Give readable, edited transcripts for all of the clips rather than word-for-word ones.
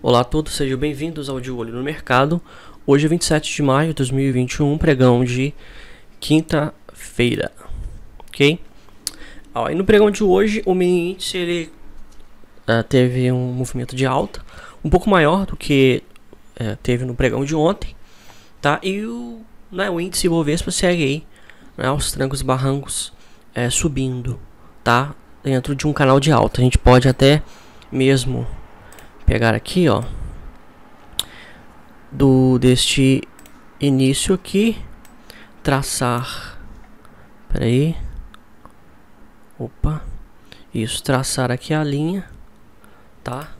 Olá a todos, sejam bem-vindos ao De Olho no Mercado. Hoje é 27 de maio de 2021, pregão de quinta-feira, ok? E no pregão de hoje, o mini índice ele, teve um movimento de alta, um pouco maior do que teve no pregão de ontem, tá? E o índice Bovespa segue aí, aos trancos e barrancos, subindo, tá? Dentro de um canal de alta. A gente pode até mesmo pegar aqui, ó, deste início aqui, traçar, traçar aqui a linha, tá?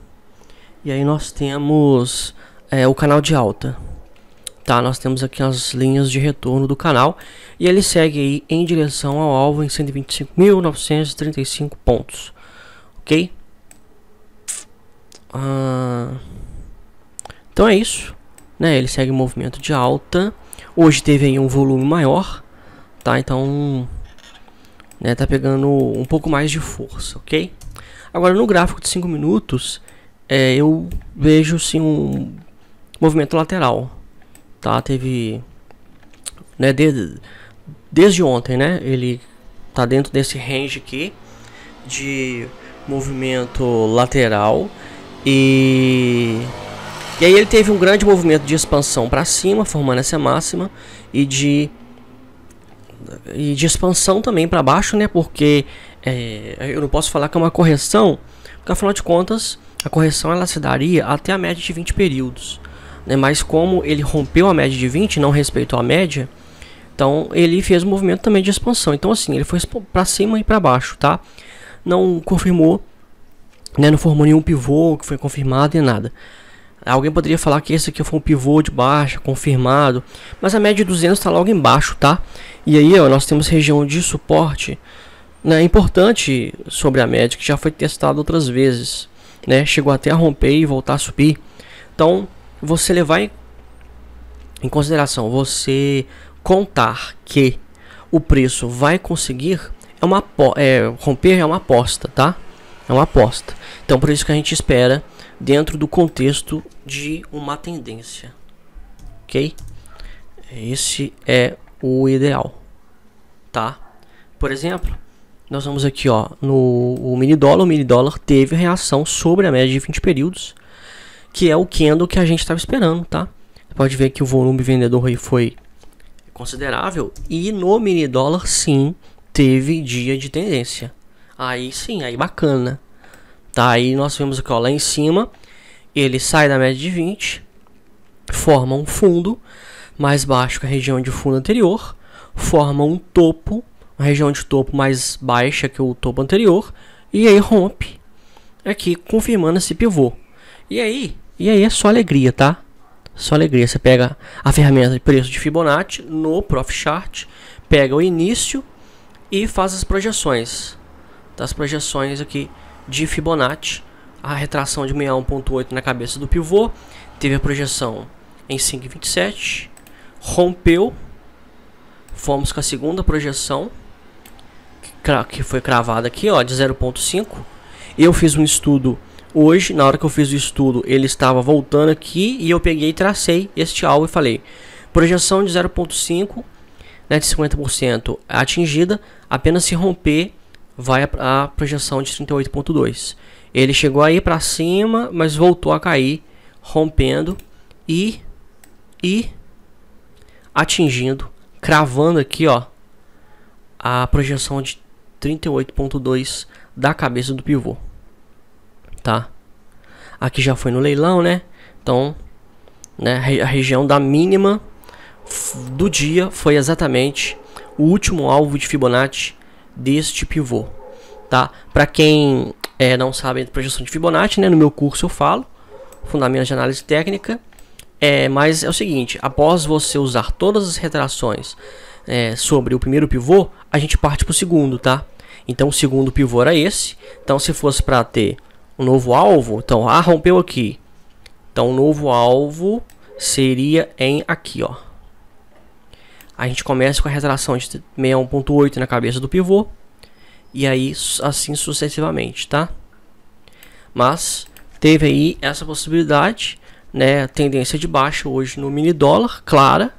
E aí nós temos o canal de alta, tá? Nós temos aqui as linhas de retorno do canal e ele segue aí em direção ao alvo em 125.935 pontos, ok? Então é isso, né? Ele segue o movimento de alta. Hoje teve aí um volume maior, tá? Então, né, tá pegando um pouco mais de força, ok? Agora no gráfico de 5 minutos, eu vejo sim um movimento lateral, tá? Teve, né, desde ontem, né? Ele tá dentro desse range aqui de movimento lateral. E aí ele teve um grande movimento de expansão para cima, formando essa máxima, e de expansão também para baixo, né? Porque eu não posso falar que é uma correção, porque afinal de contas a correção ela se daria até a média de 20 períodos, né? Mas como ele rompeu a média de 20, não respeitou a média, então ele fez um movimento também de expansão. Então assim, ele foi para cima e para baixo, tá? Não confirmou, né, não formou nenhum pivô que foi confirmado e nada. Alguém poderia falar que esse aqui foi um pivô de baixa, confirmado, mas a média de 200 está logo embaixo, tá? E aí, ó, nós temos região de suporte, né, importante sobre a média, que já foi testado outras vezes, né? Chegou até a romper e voltar a subir. Então, você levar em consideração, você contar que o preço vai conseguir, romper é uma aposta, tá? É uma aposta. Então por isso que a gente espera dentro do contexto de uma tendência, ok? Esse é o ideal, tá? Por exemplo, nós vamos aqui, ó, no mini dólar. O mini dólar teve reação sobre a média de 20 períodos, que é o candle que a gente estava esperando, tá? Você pode ver que o volume vendedor aí foi considerável e no mini dólar sim teve dia de tendência. Aí sim, aí bacana, tá? Aí nós vemos aqui, ó, lá em cima ele sai da média de 20, forma um fundo mais baixo que a região de fundo anterior, forma um topo, uma região de topo mais baixa que o topo anterior, e aí rompe aqui, confirmando esse pivô. E aí é só alegria, tá? Só alegria. Você pega a ferramenta de preço de Fibonacci no Profit Chart, pega o início e faz as projeções. Das projeções aqui de Fibonacci, a retração de 61.8 na cabeça do pivô, teve a projeção em 5,27, rompeu, fomos com a segunda projeção, que foi cravada aqui, ó, de 0.5. Eu fiz um estudo hoje, na hora que eu fiz o estudo, ele estava voltando aqui, e eu peguei e tracei este alvo e falei, projeção de 0.5, né, de 50% atingida, apenas se romper, vai a projeção de 38.2. Ele chegou aí para cima, mas voltou a cair, rompendo e atingindo, cravando aqui, ó, a projeção de 38.2 da cabeça do pivô, tá? Aqui já foi no leilão, né? Então, né, a região da mínima do dia foi exatamente o último alvo de Fibonacci deste pivô, tá? Para quem não sabe a projeção de Fibonacci, né, no meu curso eu falo fundamentos de análise técnica, mas é o seguinte: após você usar todas as retrações sobre o primeiro pivô, a gente parte para o segundo, tá? Então o segundo pivô era esse. Então se fosse para ter um novo alvo, então rompeu aqui, então o novo alvo seria em aqui, ó. A gente começa com a retração de 61.8 na cabeça do pivô, e aí assim sucessivamente, tá? Mas teve aí essa possibilidade, né? Tendência de baixa hoje no mini dólar, clara,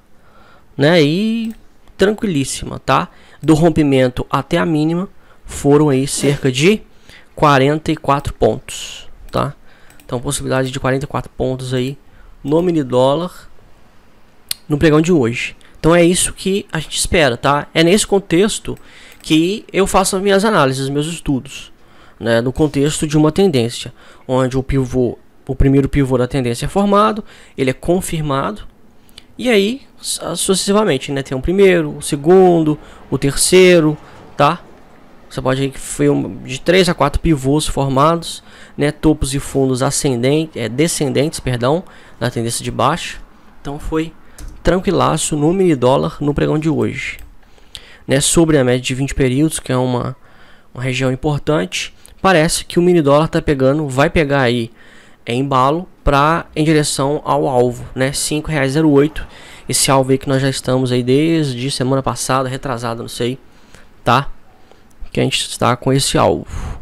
né? E tranquilíssima, tá? Do rompimento até a mínima foram aí cerca de 44 pontos, tá? Então possibilidade de 44 pontos aí no mini dólar no pregão de hoje. Então é isso que a gente espera, tá? É nesse contexto que eu faço as minhas análises, meus estudos, né? No contexto de uma tendência, onde o primeiro pivô da tendência é formado, ele é confirmado, e aí sucessivamente, né? Tem o primeiro, o segundo, o terceiro, tá? Você pode ver que foi de 3 a 4 pivôs formados, né? Topos e fundos descendentes, perdão, na tendência de baixa. Então foi tranquilaço no mini dólar no pregão de hoje, né? Sobre a média de 20 períodos, que é uma região importante, parece que o mini dólar vai pegar aí embalo em direção ao alvo, né? R$5,08. Esse alvo aí que nós já estamos aí desde semana passada, retrasada, não sei, tá? Que a gente está com esse alvo,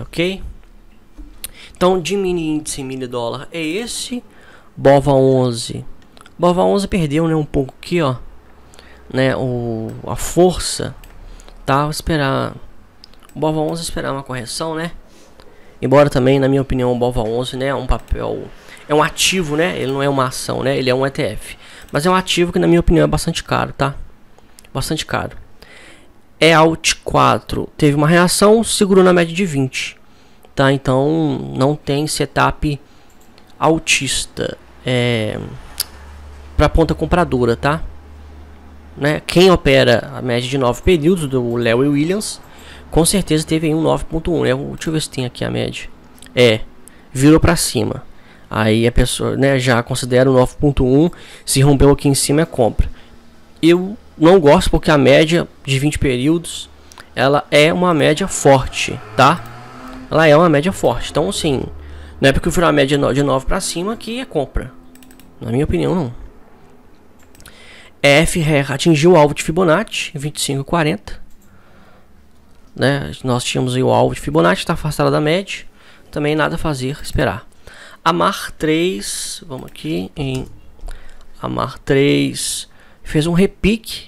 ok? Então de mini índice e mini dólar é esse. BOVA11 perdeu, né, um pouco aqui, ó, né, a força, tá? Vou esperar o BOVA11 esperar uma correção, né? Embora também, na minha opinião, o BOVA11, né, é um ativo, né? Ele não é uma ação, né? Ele é um ETF, mas é um ativo que na minha opinião é bastante caro, tá? Bastante caro. EALT 4 teve uma reação, segurou na média de 20, tá? Então não tem setup altista para ponta compradora, tá? Né? Quem opera a média de 9 períodos do Léo Williams com certeza teve aí um 9.1, né? Deixa eu ver se tem aqui a média. Virou para cima. Aí a pessoa, né, já considera o 9.1, se rompeu aqui em cima é compra. Eu não gosto porque a média de 20 períodos ela é uma média forte, tá? Ela é uma média forte. Então assim, não é porque eu fiz uma média de 9 para cima que é compra. Na minha opinião, não. FRER atingiu o alvo de Fibonacci 25,40, né? Nós tínhamos aí o alvo de Fibonacci, está afastado da média. Também nada a fazer, esperar. AMAR 3, vamos aqui em AMAR 3, fez um repique,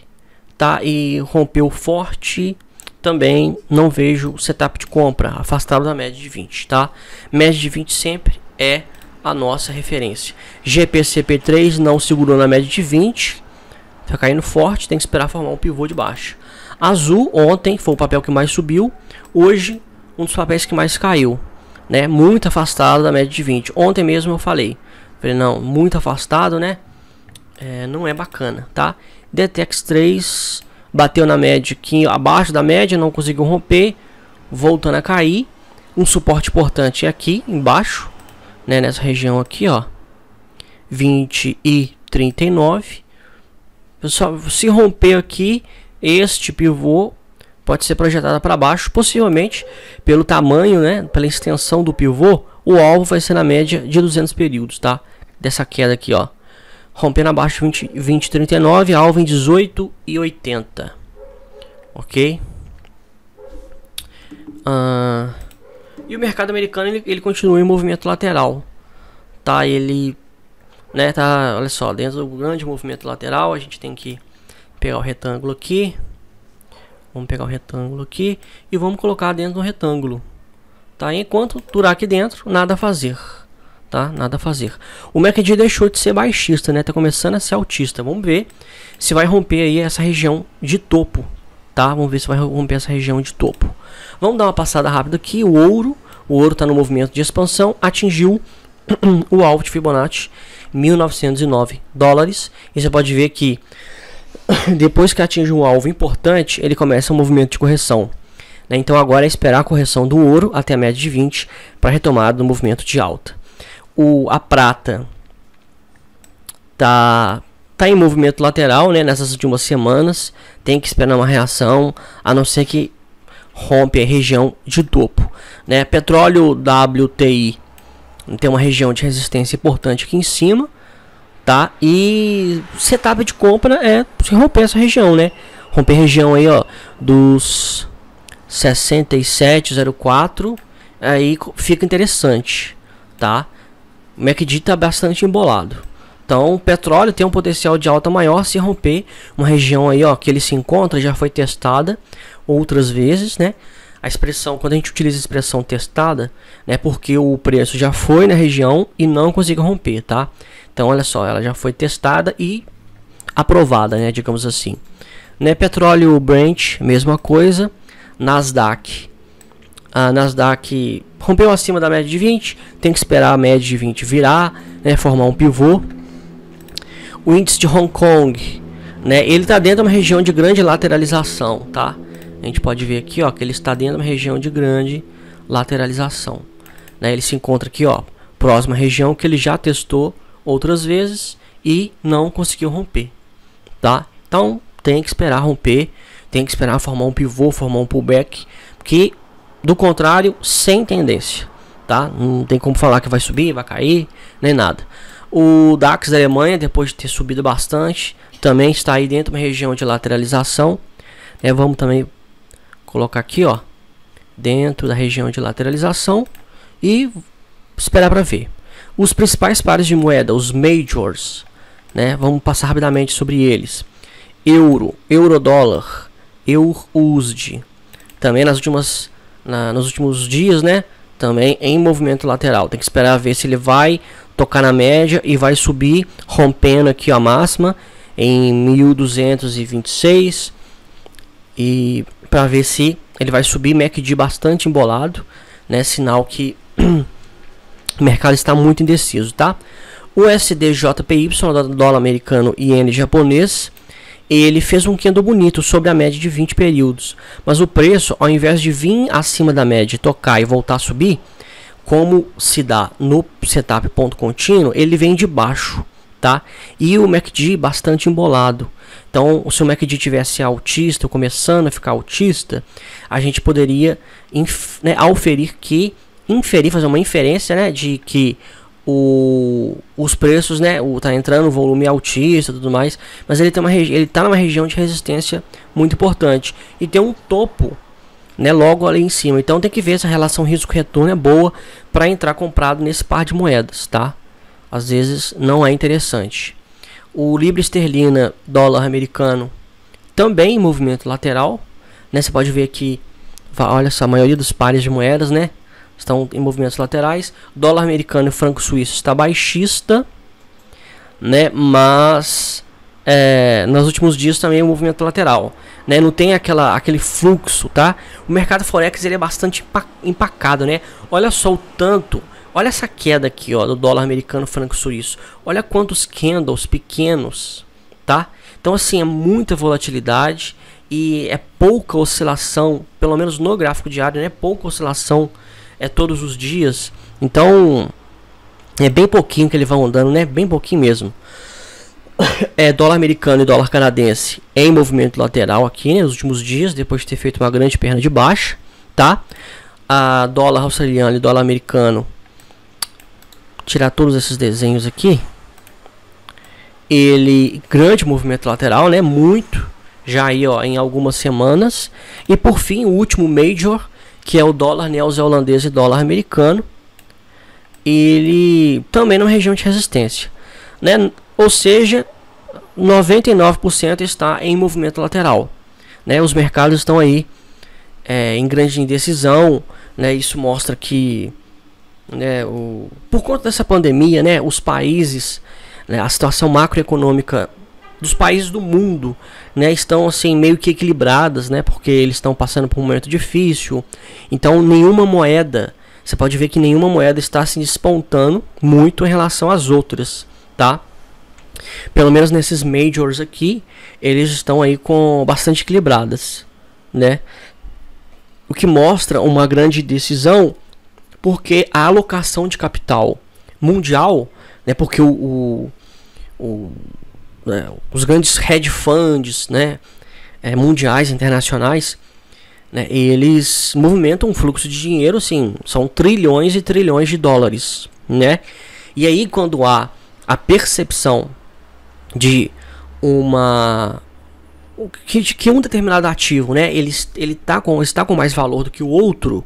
tá? E rompeu forte. Também não vejo setup de compra, afastado da média de 20, tá? Média de 20 sempre é a nossa referência. GPCP3 não segurou na média de 20, tá caindo forte, tem que esperar formar um pivô de baixo. Azul ontem foi o papel que mais subiu, hoje um dos papéis que mais caiu, né? Muito afastado da média de 20. Ontem mesmo eu falei não, muito afastado, né? Não é bacana, tá? DTX 3 bateu na média aqui abaixo da média, não conseguiu romper, voltando a cair. Um suporte importante é aqui embaixo, né, nessa região aqui, ó, 20 e 39. Pessoal, se romper aqui, este pivô pode ser projetado para baixo, possivelmente pelo tamanho, né, pela extensão do pivô. O alvo vai ser na média de 200 períodos, tá? Dessa queda aqui, ó. Rompendo abaixo 20 e 39, alvo em 18 e 80. Ok? E o mercado americano, ele continua em movimento lateral, tá? Ele, né, tá, olha só, dentro do grande movimento lateral, a gente tem que pegar o retângulo aqui. Vamos pegar o retângulo aqui e vamos colocar dentro do retângulo, tá? Enquanto durar aqui dentro, nada a fazer. Tá? Nada a fazer. O MACD deixou de ser baixista, né? Tá começando a ser altista. Vamos ver se vai romper aí essa região de topo, tá? Vamos ver se vai romper essa região de topo. Vamos dar uma passada rápida aqui. O ouro tá no movimento de expansão, atingiu o alvo de Fibonacci, $1.909. E você pode ver que depois que atinge um alvo importante, ele começa um movimento de correção, né? Então agora é esperar a correção do ouro até a média de 20 para retomada do movimento de alta. A prata tá em movimento lateral, né, nessas últimas semanas. Tem que esperar uma reação, a não ser que rompe a região de topo, né? Petróleo WTI tem uma região de resistência importante aqui em cima, tá? E setup de compra é se romper essa região, né? Romper a região aí, ó, dos 67,04 aí fica interessante, tá? O MACD está bastante embolado. Então, o petróleo tem um potencial de alta maior se romper uma região aí, ó, que ele se encontra, já foi testada outras vezes, né? A expressão, quando a gente utiliza a expressão testada, né, porque o preço já foi na região e não conseguiu romper, tá? Então, olha só, ela já foi testada e aprovada, né, digamos assim. Né, petróleo Brent, mesma coisa. Nasdaq. A Nasdaq rompeu acima da média de 20, tem que esperar a média de 20 virar, né, formar um pivô. O índice de Hong Kong, né, ele está dentro de uma região de grande lateralização, tá? A gente pode ver aqui, ó, que ele está dentro de uma região de grande lateralização, né? Ele se encontra aqui, ó, próxima região que ele já testou outras vezes e não conseguiu romper, tá? Então tem que esperar romper, tem que esperar formar um pivô, formar um pullback, que do contrário, sem tendência, tá? Não tem como falar que vai subir, vai cair, nem nada. O DAX da Alemanha, depois de ter subido bastante, também está aí dentro de uma região de lateralização, né? Vamos também colocar aqui, ó, dentro da região de lateralização e esperar para ver. Os principais pares de moeda, os majors, né? Vamos passar rapidamente sobre eles. Euro, euro-dólar, euro-USD. Também nos últimos dias, né? Também em movimento lateral. Tem que esperar ver se ele vai tocar na média e vai subir, rompendo aqui a máxima em 1226. E para ver se ele vai subir, MACD bastante embolado, né? Sinal que o mercado está muito indeciso, tá? O USD-JPY, dólar americano e iene japonês, ele fez um candle bonito sobre a média de 20 períodos, mas o preço, ao invés de vir acima da média, tocar e voltar a subir, como se dá no setup ponto contínuo, ele vem de baixo, tá? E o MACD bastante embolado. Então, se o MACD tivesse altista, começando a ficar altista, a gente poderia, né, fazer uma inferência, né, de que os preços, né, tá entrando volume altista e tudo mais, mas ele tá numa região de resistência muito importante e tem um topo, né, logo ali em cima. Então tem que ver se a relação risco-retorno é boa para entrar comprado nesse par de moedas, tá? Às vezes não é interessante. O libra esterlina, dólar americano, também em movimento lateral, né? Você pode ver aqui, olha só, a maioria dos pares de moedas, né, estão em movimentos laterais. Dólar americano e franco suíço está baixista, né? Mas nos últimos dias também é um movimento lateral, né? Não tem aquele fluxo, tá? O mercado forex ele é bastante empacado, né? Olha só o tanto, olha essa queda aqui, ó, do dólar americano franco suíço. Olha quantos candles pequenos, tá? Então assim, é muita volatilidade e é pouca oscilação, pelo menos no gráfico diário, né? Pouca oscilação todos os dias. Então é bem pouquinho que ele vai andando, né? Bem pouquinho mesmo. Dólar americano e dólar canadense em movimento lateral aqui, né, nos últimos dias, depois de ter feito uma grande perna de baixa, tá? A dólar australiano e dólar americano, tirar todos esses desenhos aqui, ele grande movimento lateral, né? Muito já aí, ó, em algumas semanas. E por fim, o último major, que é o dólar neozelandês e dólar americano, ele também numa região de resistência, né? Ou seja, 99% está em movimento lateral, né? Os mercados estão aí em grande indecisão, né? Isso mostra que, né, por conta dessa pandemia, né, os países, né, a situação macroeconômica dos países do mundo, né, estão assim meio que equilibradas, né, porque eles estão passando por um momento difícil. Então nenhuma moeda, você pode ver que nenhuma moeda está se despontando muito em relação às outras, tá? Pelo menos nesses majors aqui, eles estão aí com bastante equilibradas, né? O que mostra uma grande decisão, porque a alocação de capital mundial, né, porque os grandes hedge funds, né, mundiais, internacionais, né, eles movimentam um fluxo de dinheiro, assim, são trilhões e trilhões de dólares, né? E aí quando há a percepção de que um determinado ativo, né, ele está com mais valor do que o outro,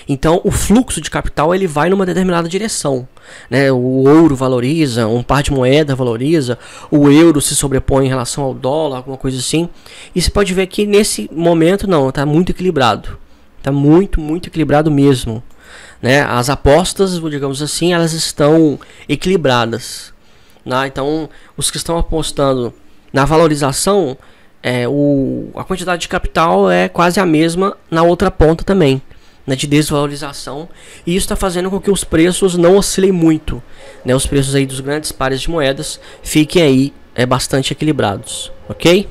Então o fluxo de capital ele vai numa determinada direção, né? O ouro valoriza, um par de moeda valoriza, o euro se sobrepõe em relação ao dólar, alguma coisa assim. E você pode ver que nesse momento não, está muito equilibrado, está muito equilibrado mesmo, né? As apostas, digamos assim, elas estão equilibradas, né? Então os que estão apostando na valorização, a quantidade de capital é quase a mesma na outra ponta também, né, de desvalorização, e isso está fazendo com que os preços não oscilem muito, né, os preços aí dos grandes pares de moedas fiquem aí bastante equilibrados, ok?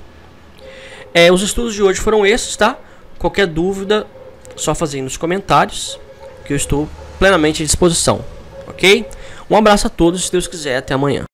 Os estudos de hoje foram esses, tá? Qualquer dúvida, só fazer aí nos comentários, que eu estou plenamente à disposição, ok? Um abraço a todos, se Deus quiser, até amanhã.